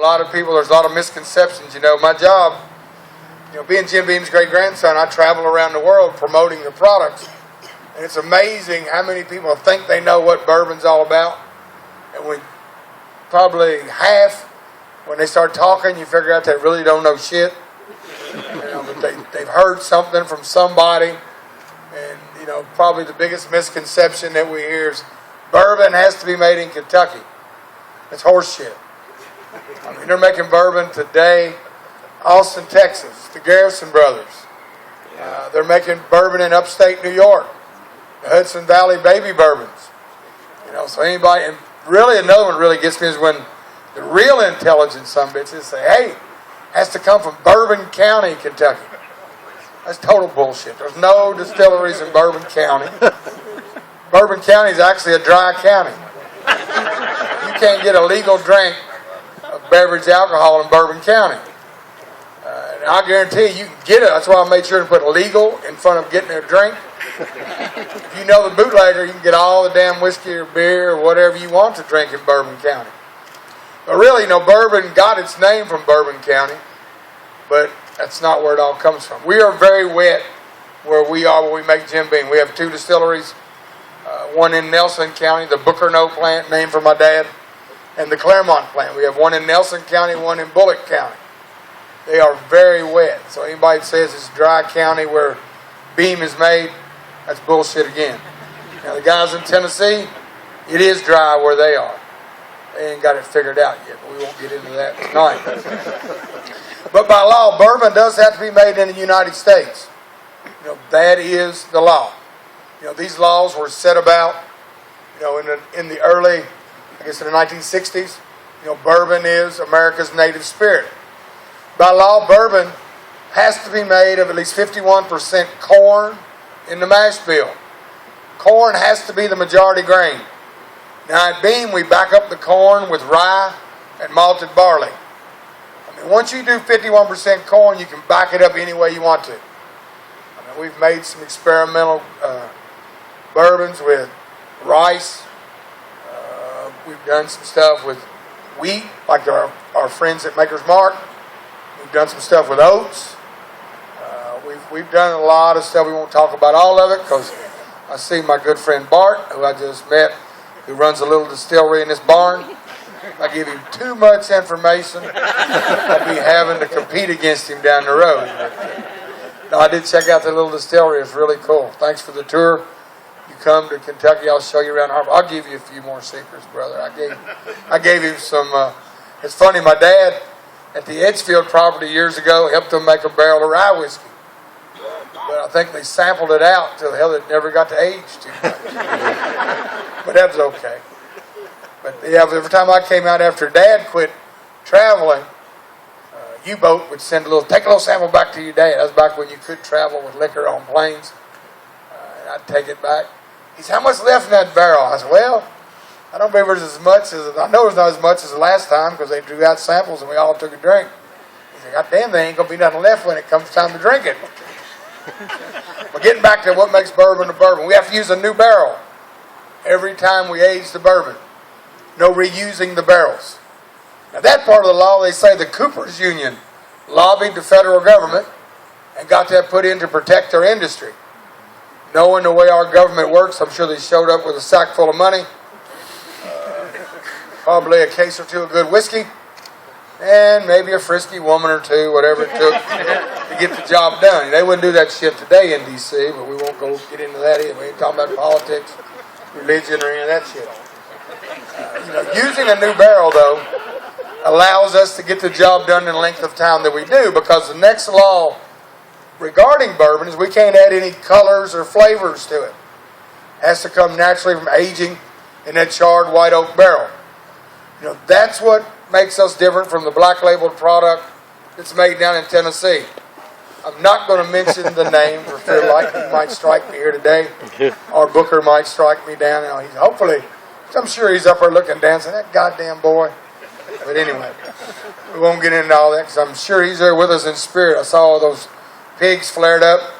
lot of people, there's a lot of misconceptions. My job, being Jim Beam's great-grandson, I travel around the world promoting the products. And it's amazing how many people think they know what bourbon's all about. And when probably half, when they start talking, you figure out they really don't know shit. But they've heard something from somebody. And, probably the biggest misconception that we hear is bourbon has to be made in Kentucky. It's horse shit. They're making bourbon today, Austin, Texas, the Garrison brothers. They're making bourbon in upstate New York, the Hudson Valley baby bourbons. So anybody, and really another one really gets me is when the real intelligent some bitches say, hey, it has to come from Bourbon County, Kentucky. That's total bullshit. There's no distilleries in Bourbon County. Bourbon County is actually a dry county. You can't get a legal drink of beverage alcohol in Bourbon County. And I guarantee you can get it. That's why I made sure to put legal in front of getting a drink. If you know the bootlegger, you can get all the damn whiskey or beer or whatever you want to drink in Bourbon County. But really, bourbon got its name from Bourbon County, but that's not where it all comes from. We are very wet where we are when we make Jim Beam. We have 2 distilleries, one in Nelson County, the Bourbon plant, named for my dad, and the Claremont plant. We have one in Nelson County, one in Bullock County. They are very wet. So anybody that says it's dry county where Beam is made, that's bullshit again. Now the guys in Tennessee, it is dry where they are. They ain't got it figured out yet, but we won't get into that tonight. But by law, bourbon does have to be made in the United States. That is the law. These laws were set about, in the early, I guess in the 1960s. Bourbon is America's native spirit. By law, bourbon has to be made of at least 51% corn in the mash bill. Corn has to be the majority grain. Now at Beam, we back up the corn with rye and malted barley. Once you do 51% corn, you can back it up any way you want to. We've made some experimental bourbons with rice. We've done some stuff with wheat, like our friends at Maker's Mark. We've done some stuff with oats. We've done a lot of stuff. We won't talk about all of it because I see my good friend Bart, who I just met, who runs a little distillery in this barn. If I give him too much information, I'll be having to compete against him down the road. But, no, I did check out the little distillery. It's really cool. Thanks for the tour. You come to Kentucky, I'll show you around Harbor. I'll give you a few more secrets, brother. I gave him some. It's funny, my dad at the Edgefield property years ago helped them make a barrel of rye whiskey. But I think they sampled it out till hell it never got to age too much. But that was okay. But yeah, every time I came out after Dad quit traveling, U-boat would take a little sample back to your dad. That was back when you could travel with liquor on planes. And I'd take it back. He said, how much left in that barrel? I said, well, I don't believe there's as much as, I know there's not as much as the last time because they drew out samples and we all took a drink. He said, God damn, there ain't going to be nothing left when it comes time to drink it. But getting back to what makes bourbon a bourbon, we have to use a new barrel every time we age the bourbon. No reusing the barrels. Now that part of the law, they say the Coopers Union lobbied the federal government and got that put in to protect their industry. Knowing the way our government works, I'm sure they showed up with a sack full of money, probably a case or two of good whiskey, and maybe a frisky woman or two, whatever it took to get the job done. They wouldn't do that shit today in D.C., but we won't go get into that either. We ain't talking about politics, religion, or any of that shit. Using a new barrel, though, allows us to get the job done in the length of time that we do, because the next law regarding bourbon is we can't add any colors or flavors to it. It has to come naturally from aging in that charred white oak barrel. That's what makes us different from the black labeled product that's made down in Tennessee. I'm not going to mention the name for fear lightning might strike me here today. Our booker might strike me down. Hopefully, I'm sure he's up there looking down saying, that goddamn boy. But anyway, we won't get into all that because I'm sure he's there with us in spirit. I saw all those pigs flared up.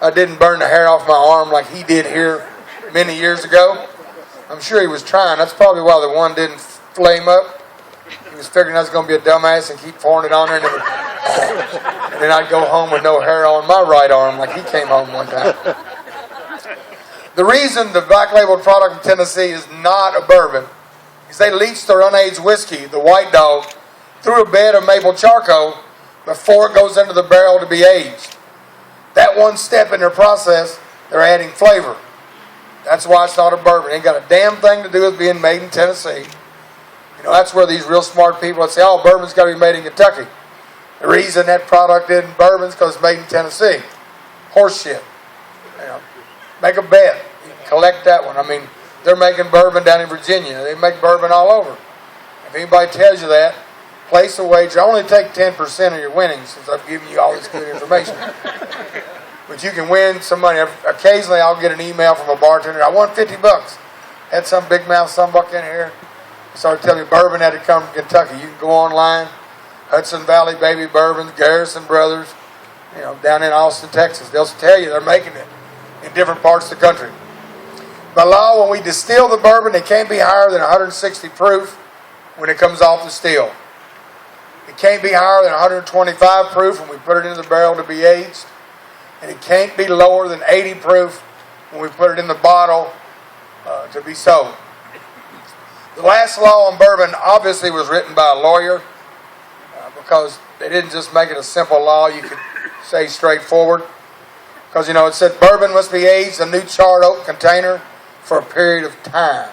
I didn't burn the hair off my arm like he did here many years ago. I'm sure he was trying. That's probably why the one didn't flame up. He was figuring I was going to be a dumbass and keep pouring it on there, and then I'd go home with no hair on my right arm like he came home one time. The reason the black labeled product in Tennessee is not a bourbon is they leach their unaged whiskey, the White Dog, through a bed of maple charcoal before it goes into the barrel to be aged. That one step in their process, they're adding flavor. That's why it's not a bourbon. It ain't got a damn thing to do with being made in Tennessee. You know, that's where these real smart people that say, oh, bourbon's got to be made in Kentucky. The reason that product isn't bourbon is because it's made in Tennessee. Horse shit. You know, make a bet. You can collect that one. I mean, they're making bourbon down in Virginia. They make bourbon all over. If anybody tells you that, place a wager. I only take 10% of your winnings since I've given you all this good information. But you can win some money. Occasionally I'll get an email from a bartender. I won $50. Had some big mouth somebody in here. Started telling me bourbon had to come from Kentucky. You can go online, Hudson Valley Baby Bourbons, Garrison Brothers, you know, down in Austin, Texas. They'll tell you they're making it in different parts of the country. By law, when we distill the bourbon, it can't be higher than 160 proof when it comes off the still. It can't be higher than 125 proof when we put it in the barrel to be aged. And it can't be lower than 80 proof when we put it in the bottle to be sold. The last law on bourbon obviously was written by a lawyer because they didn't just make it a simple law you could say straightforward. Because, you know, it said bourbon must be aged in a new charred oak container for a period of time.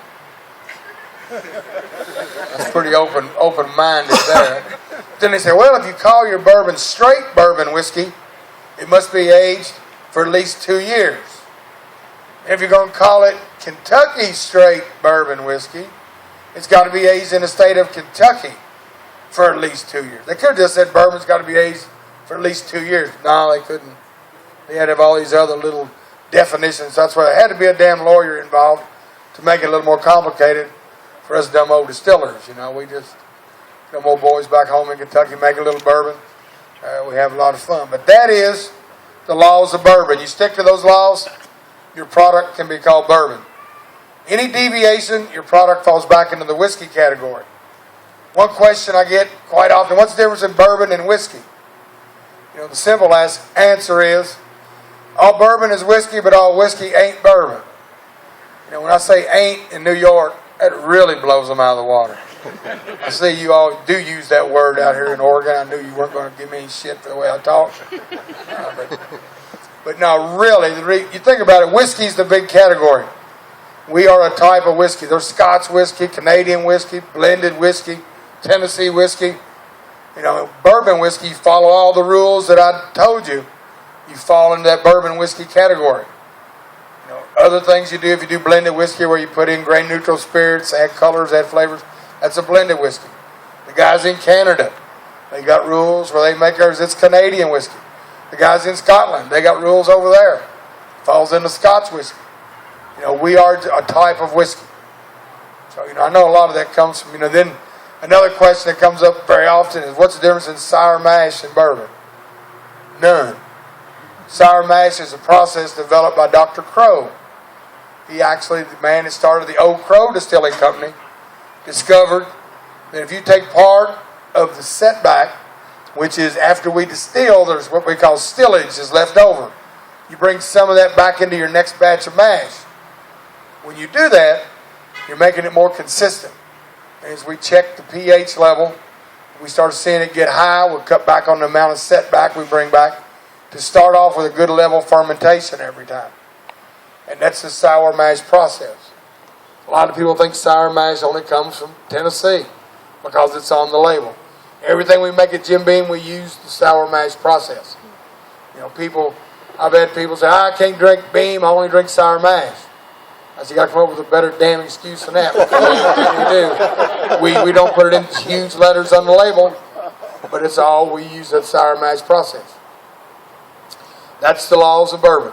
That's pretty open-minded there. Then they say, well, if you call your bourbon straight bourbon whiskey, it must be aged for at least 2 years. And if you're going to call it Kentucky straight bourbon whiskey, it's got to be aged in the state of Kentucky for at least 2 years. They could have just said bourbon's got to be aged for at least 2 years. No, they couldn't. They had to have all these other little definitions. That's why there had to be a damn lawyer involved to make it a little more complicated for us dumb old distillers. You know, we just, dumb old boys back home in Kentucky make a little bourbon. We have a lot of fun. But that is the laws of bourbon. You stick to those laws, your product can be called bourbon. Any deviation, your product falls back into the whiskey category. One question I get quite often, what's the difference in bourbon and whiskey? You know, the simple answer is, all bourbon is whiskey, but all whiskey ain't bourbon. You know, when I say ain't in New York, that really blows them out of the water. I see you all do use that word out here in Oregon. I knew you weren't going to give me any shit for the way I talk. But no, really, you think about it, whiskey's the big category. We are a type of whiskey. There's Scotch whiskey, Canadian whiskey, blended whiskey, Tennessee whiskey. You know, bourbon whiskey, you follow all the rules that I told you. You fall into that bourbon whiskey category. You know, other things you do, if you do blended whiskey where you put in grain neutral spirits, add colors, add flavors, that's a blended whiskey. The guys in Canada, they got rules where they make theirs, it's Canadian whiskey. The guys in Scotland, they got rules over there. Falls into Scotch whiskey. You know, we are a type of whiskey. So, you know, I know a lot of that comes from, you know, then another question that comes up very often is, what's the difference in sour mash and bourbon? None. Sour mash is a process developed by Dr. Crow. He actually, the man that started the Old Crow Distilling Company, discovered that if you take part of the setback, which is after we distill, there's what we call stillage is left over. You bring some of that back into your next batch of mash. When you do that, you're making it more consistent. And as we check the pH level, we start seeing it get high, we'll cut back on the amount of setback we bring back to start off with a good level fermentation every time. And that's the sour mash process. A lot of people think sour mash only comes from Tennessee because it's on the label. Everything we make at Jim Beam, we use the sour mash process. You know, I've had people say, I can't drink Beam, I only drink sour mash. I said, you got to come up with a better damn excuse than that. We do. We don't put it in huge letters on the label, but it's all we use that sour mash process. That's the laws of bourbon.